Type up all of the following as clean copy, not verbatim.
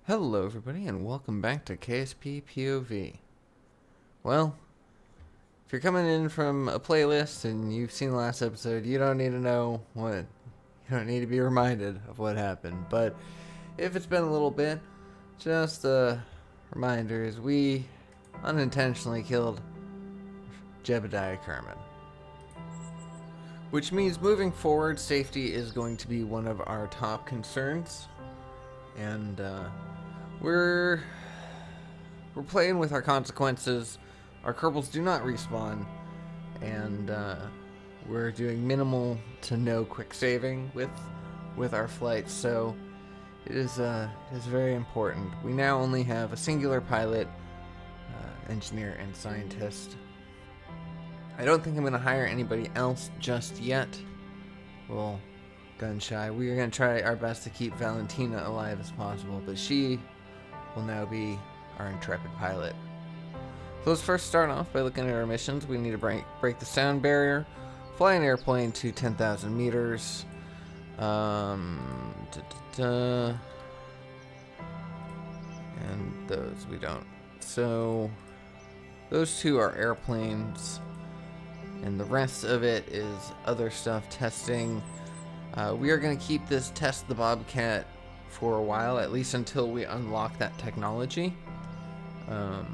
Hello everybody and welcome back to KSP POV. Well, if you're coming in from a playlist and you've seen the last episode, you don't need to know you don't need to be reminded of what happened. But if it's been a little bit, just a reminder is we unintentionally killed Jebediah Kerman. Which means moving forward, safety is going to be one of our top concerns. And we're playing with our consequences. Our Kerbals do not respawn, and we're doing minimal to no quick saving with our flights. So it is very important. We now only have a singular pilot, engineer, and scientist. I don't think I'm going to hire anybody else just yet. Well, gun shy. We are going to try our best to keep Valentina alive as possible, but she will now be our intrepid pilot. So let's first start off by looking at our missions. We need to break the sound barrier, fly an airplane to 10,000 meters, and those we don't. So those two are airplanes, and the rest of it is other stuff, testing. We are going to keep this test the Bobcat for a while, at least until we unlock that technology. I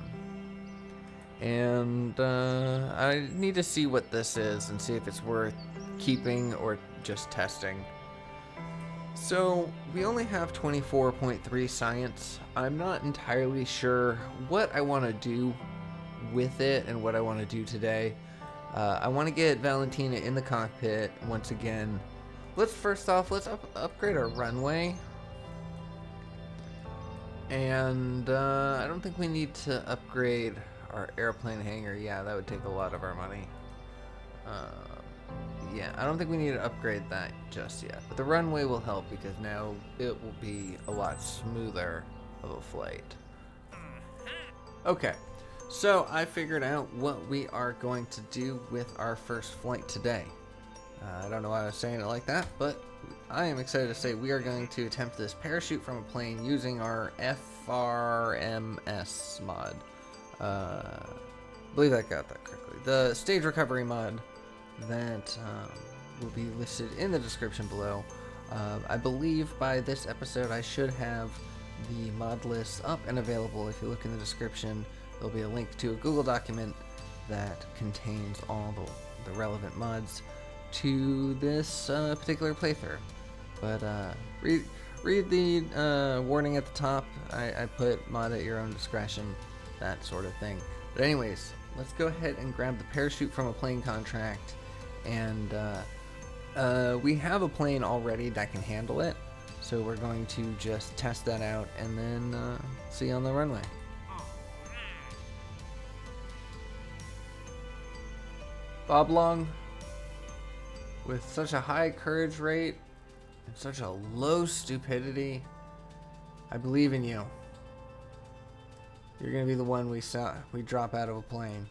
need to see what this is and see if it's worth keeping or just testing. So we only have 24.3 science. I'm not entirely sure what I want to do with it and what I want to do today. I want to get Valentina in the cockpit once again. Let's upgrade our runway. And I don't think we need to upgrade our airplane hangar. Yeah, that would take a lot of our money. Yeah, I don't think we need to upgrade that just yet. But the runway will help because now it will be a lot smoother of a flight. Okay, so I figured out what we are going to do with our first flight today. I don't know why I was saying it like that, but I am excited to say we are going to attempt this parachute from a plane using our FRMS mod. I believe I got that correctly. The stage recovery mod that will be listed in the description below. I believe by this episode I should have the mod lists up and available. If you look in the description, there'll be a link to a Google document that contains all the relevant mods to this particular playthrough. But read the warning at the top. I put mod at your own discretion, that sort of thing. But anyways, let's go ahead and grab the parachute from a plane contract. And we have a plane already that can handle it. So we're going to just test that out and then see you on the runway. Boblong, with such a high courage rate and such a low stupidity, I believe in you. You're gonna be the one we drop out of a plane.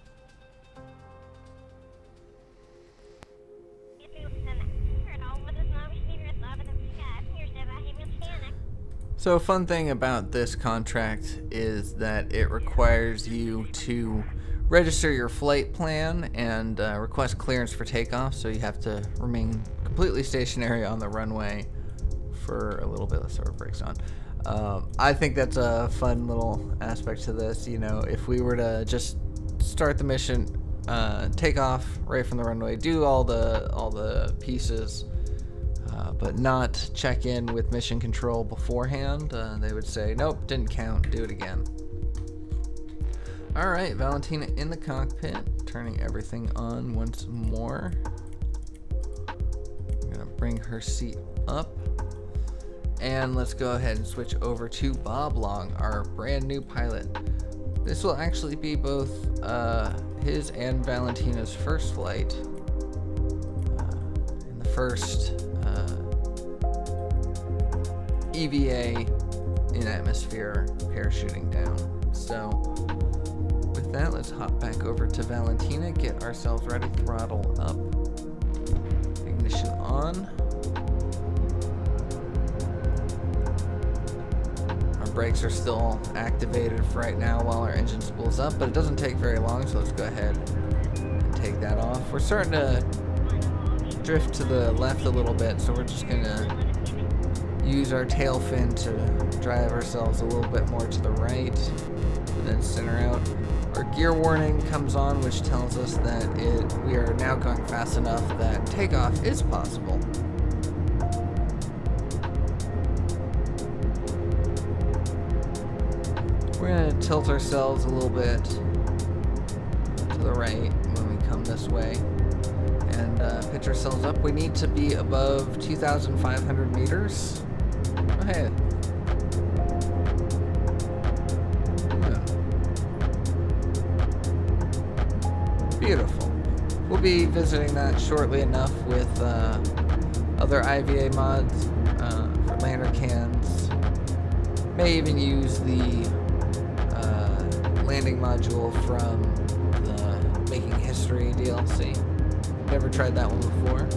So a fun thing about this contract is that it requires you to register your flight plan and request clearance for takeoff, so you have to remain completely stationary on the runway for a little bit. Let's see what breaks on. I think that's a fun little aspect to this. You know, if we were to just start the mission, take off right from the runway, do all the pieces, but not check in with mission control beforehand, they would say, nope, didn't count, do it again. Alright, Valentina in the cockpit, turning everything on once more. I'm gonna bring her seat up. And let's go ahead and switch over to Boblong, our brand new pilot. This will actually be both his and Valentina's first flight. And the first EVA in atmosphere parachuting down. So with that, let's hop back over to Valentina, get ourselves ready, throttle up, ignition on. brakes are still activated for right now while our engine spools up, but it doesn't take very long, so let's go ahead and take that off. We're starting to drift to the left a little bit, so we're just gonna use our tail fin to drive ourselves a little bit more to the right, and then center out. Our gear warning comes on, which tells us that we are now going fast enough that takeoff is possible. We're going to tilt ourselves a little bit to the right when we come this way and pitch ourselves up. We need to be above 2,500 meters. Oh, hey. Beautiful. We'll be visiting that shortly enough with other IVA mods for lander cans. May even use the landing module from the Making History DLC. Never tried that one before.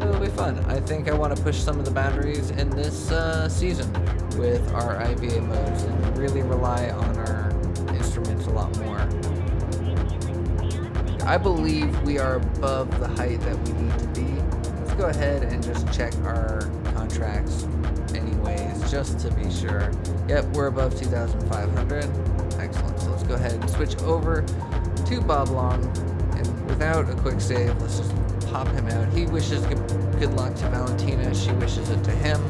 It'll be fun. I think I want to push some of the boundaries in this season with our IVA modes and really rely on our instruments a lot more. I believe we are above the height that we need to be. Let's go ahead and just check our contracts anyways, just to be sure. Yep, we're above 2,500. Excellent. So let's go ahead and switch over to Boblong. And without a quick save, let's just pop him out. He wishes good luck to Valentina. She wishes it to him.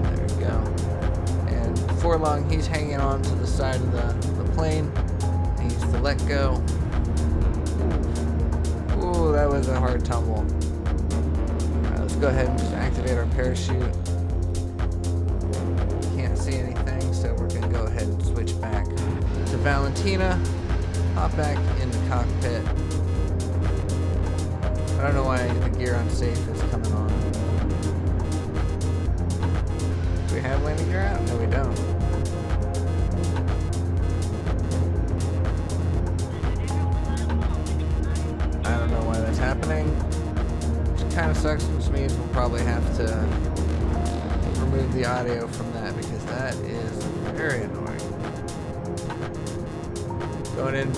There we go. And before long, he's hanging on to the side of the plane. He needs to let go. Ooh, that was a hard tumble. Alright, let's go ahead and just activate our parachute. Can't see anything, so we're going to go ahead and switch back to Valentina. Hop back in the cockpit. I don't know why the gear on safe is coming on. Do we have landing gear out? No, we don't. I don't know why that's happening. Which kind of sucks, which means we'll probably have to remove the audio from that because that is very annoying. Going in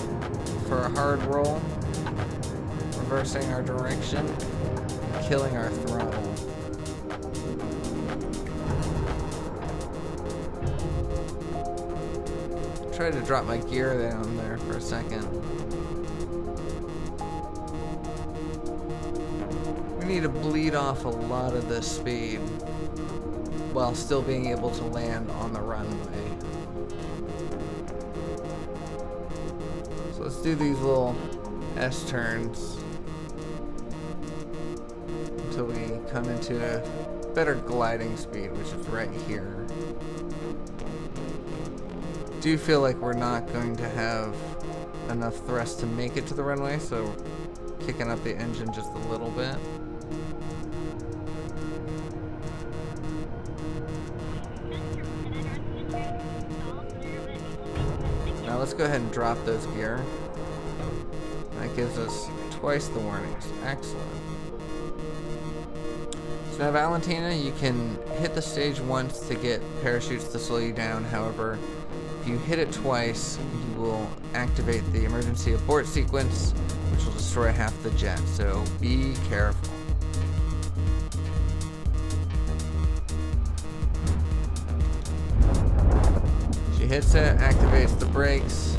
for a hard roll, reversing our direction, killing our throttle. Tried to drop my gear down there for a second. We need to bleed off a lot of this speed while still being able to land on the runway. So let's do these little S-turns until we come into a better gliding speed, which is right here. Do feel like we're not going to have enough thrust to make it to the runway, so kicking up the engine just a little bit. Now let's go ahead and drop those gear. That gives us twice the warnings. Excellent. So now Valentina, you can hit the stage once to get parachutes to slow you down. However, if you hit it twice, you will activate the emergency abort sequence, which will destroy half the jet. So be careful. She hits it, activates the brakes,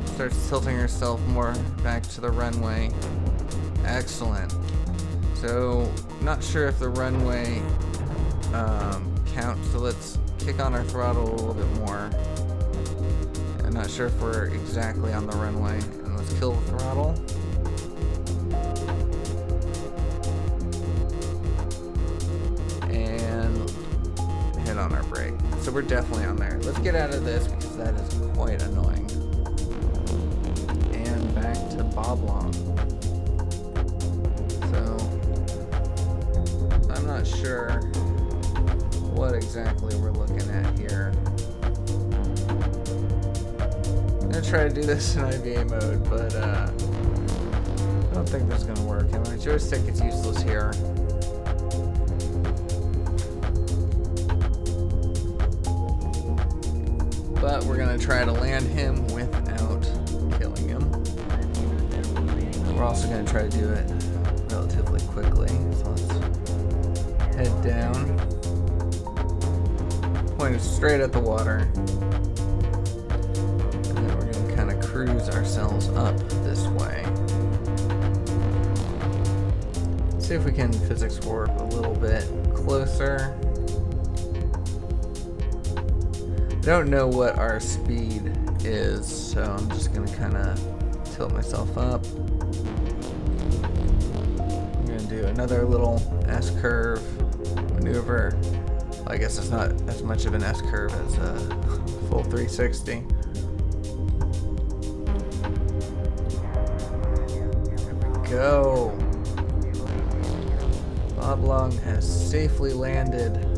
starts tilting herself more back to the runway. Excellent. So, not sure if the runway counts, so let's kick on our throttle a little bit more. I'm not sure if we're exactly on the runway. And let's kill the throttle. And hit on our brake. So we're definitely on there. Let's get out of this because that is quite annoying. And back to Boblong. So I'm not sure what exactly we're looking at here. I'm gonna try to do this in IVA mode, but I don't think that's gonna work. And my joystick is useless here. gonna try to land him without killing him. We're also gonna try to do it relatively quickly. So let's head down. Point it straight at the water. And then we're gonna kind of cruise ourselves up this way. See if we can physics warp a little bit closer. I don't know what our speed is, so I'm just gonna kind of tilt myself up. I'm gonna do another little S-curve maneuver. Well, I guess it's not as much of an S-curve as a full 360. There we go. Boblong has safely landed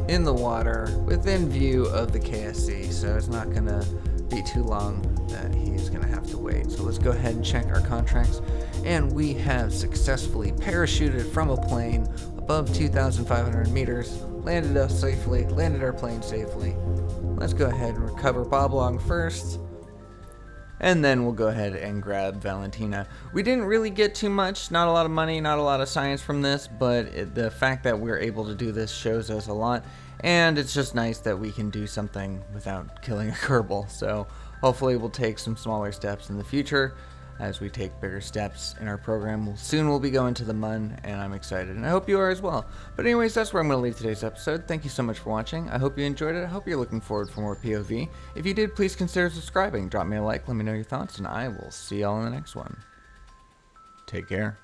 in the water within view of the KSC, so it's not gonna be too long that he's gonna have to wait. So let's go ahead and check our contracts, and we have successfully parachuted from a plane above 2,500 meters, landed our plane safely. Let's go ahead and recover Boblong first, and then we'll go ahead and grab Valentina. We didn't really get too much, not a lot of money, not a lot of science from this, but the fact that we're able to do this shows us a lot, and it's just nice that we can do something without killing a Kerbal. So hopefully we'll take some smaller steps in the future. As we take bigger steps in our program, soon we'll be going to the MUN, and I'm excited, and I hope you are as well. But anyways, that's where I'm going to leave today's episode. Thank you so much for watching. I hope you enjoyed it. I hope you're looking forward for more POV. If you did, please consider subscribing. Drop me a like, let me know your thoughts, and I will see y'all in the next one. Take care.